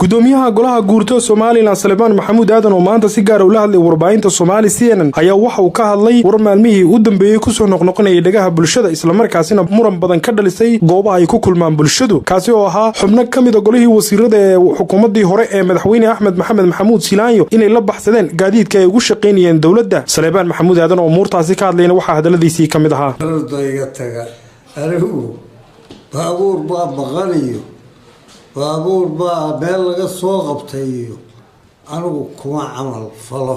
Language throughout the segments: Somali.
gudoomiyaha golaha guurto Soomaaliland Salebaan Maxamuud Aadan oo maanta si gaar ah u la hadlay warbaahinta Soomaali CNN ayaa waxa uu ka hadlay war maalmihii u dambeeyay ku soo noqnoqonayay dhagaha bulshada isla markaasina muran badan ka dhalisay goobaha ay ku kulmaan bulshadu kaasi oo ahaa xubno kamid ah golihii wasiirada ee xukuumadii hore ee madaxweyne Axmed Maxamed Maxamuud Silaanyo inay la baxsadeen gaadiidka ay ugu shaqeynayeen dawladda. Salebaan Maxamuud Aadan oo muurtaasi ka hadlayna waxa hadaladiisii kamid ahaa baabuur baa baqanayo baabuur baa meel laga soo qabtayo anigu kuma camal falo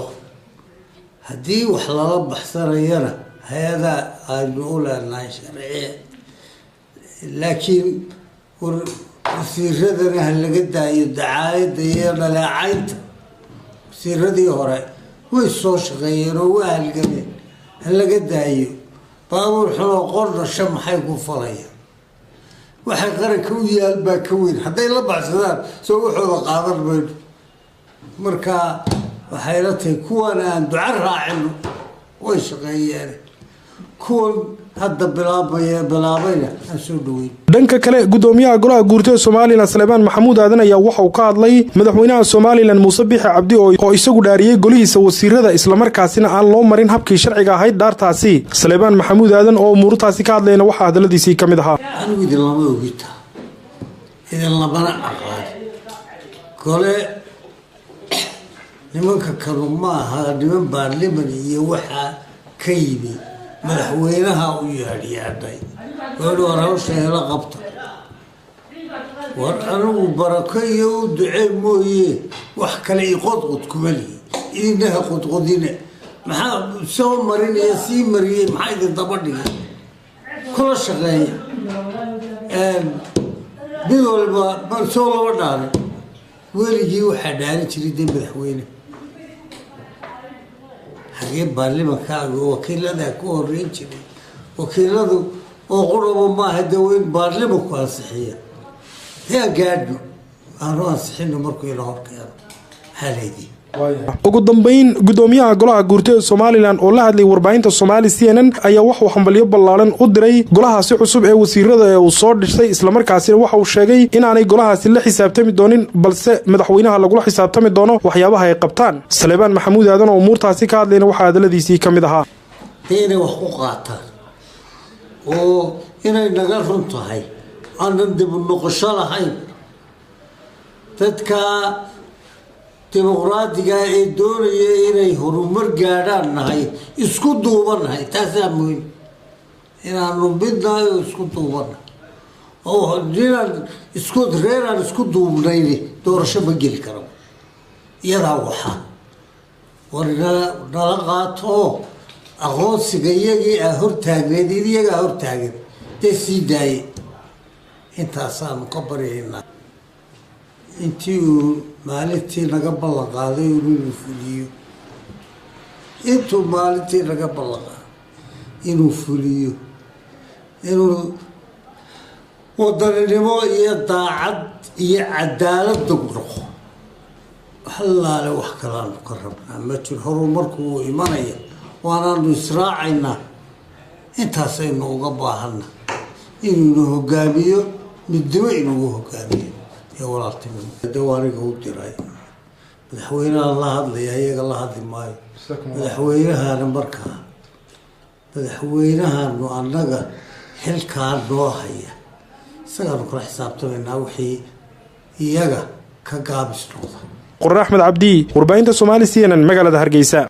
haddii wax lala baxsanayana hay'ada aynu u leenahay sharciye laakiin wasiiradana laga daayo dacaayadda iyo dhaleecaynta wasiiradii hore way soo shaqeeyeen oo waa halgameen laga daayo baabuur xunoo qordhasha maxay ku falayaan waxay qaranka u yaal baa ka weyn hadday la baxsadaan soo waxooda qaadan mayno marka waxay la tahay kuwan aan duca raacino way shaqeeyeen kuwan hadda bilaabayna aan soo dhaweyn. dhanka kale gudoomiyaha golaha guurto Soomaaliland Salebaan Maxamuud Aadan ayaa waxa uu ka hadlay madaxweynaha Soomaaliland Muuse Biixi Cabdi oo isagu dhaariyay golihiisa wasiirada isla markaasina aan loo marin habkii sharciga ahayd dhaartaasi. Salebaan Maxamuud Aadan oo muurtaasi ka hadlayna waxa hadaladiisii kamid ahaa anigu idin lama ogita idin lamana aqaan gole nimanka kanu maaha niman baarliman iyo waxa ka yimi madaxweynaha u yaadhiyaaday war hawsha hela qabta war anigu barako iyo u ducee mooye wax kale i qodqod kuma lihi idinaha qodqodine maxaa soo marinaya sii mariyey maxaa idin daba dhigay kula shaqeeya mid walba soo laba dhaarin weligii waxaa dhaarin jiray dee madaxweyne hagee baarlimankaaga wakiiladaa ku horeyn jiray wakiiladu oo qurabo maaha daweyn baarlimanku ansixiya yaa gaadhno aanu ansixino markuu ila horkeeno haleedii. ugu dambeyn gudoomiyaha golaha guurto Soomaaliland oo la hadlay warbaahinta Soomaali CNN ayaa wax uu xambalyo ballaaran u diray golahaasi cusub ee wasiirada ee uu soo dhisay isla markaasina waxa uu sheegay inaanay golahaasi la xisaabtami doonin balse madaxweynaha lagu xisaabtami doono waxyaabaha ay qabtaan. Salebaan Maxamuud Aadan oo muurtaasi ka hadlayna waxa hadaladiisii kamid ahaa inay wax ku qaataan oo inay naga run tahay aanan dib u noqosho lahayn dadka dimuqraadiga ee doonaya inay horumar gaadhaan nahay isku duubanahay taasaa muhiim inaanu midnahay oo isku duubanahay oo ninaan reeraan isku duubnayni doorasho ma geli karo iyadaa waxaa war nala qaato oo aqoonsiga iyagii aa hortaagneed iyagaa hortaagan dee sii daaye intaasaanu ka baryaynaa intii uu maalintii naga ballan qaaday inuu fuliyo intuu maalintii naga ballan qaaday inuu fuliyo inuu wadaninimo iyo daacad iyo cadaalad noqo halaale wax kalaanu ka rabnaa ma jiro horumarku wuu imanaya waanaanu israacaynaa intaasaynu uga baahana inuuna hogaamiyo midnimo inugu hogaamiyo يا ولاتي دواري قودراي مدحوينها الله هذا هي الله هذه ماي مدحوينها نمبركها مدحوينها إنه أنجا حل كار نوحية سجل كل حسابته إنه وحي يجا كقابس نوضة. قرر أحمد عبدي وربعين Soomaali CNN مقالة هرقيساء.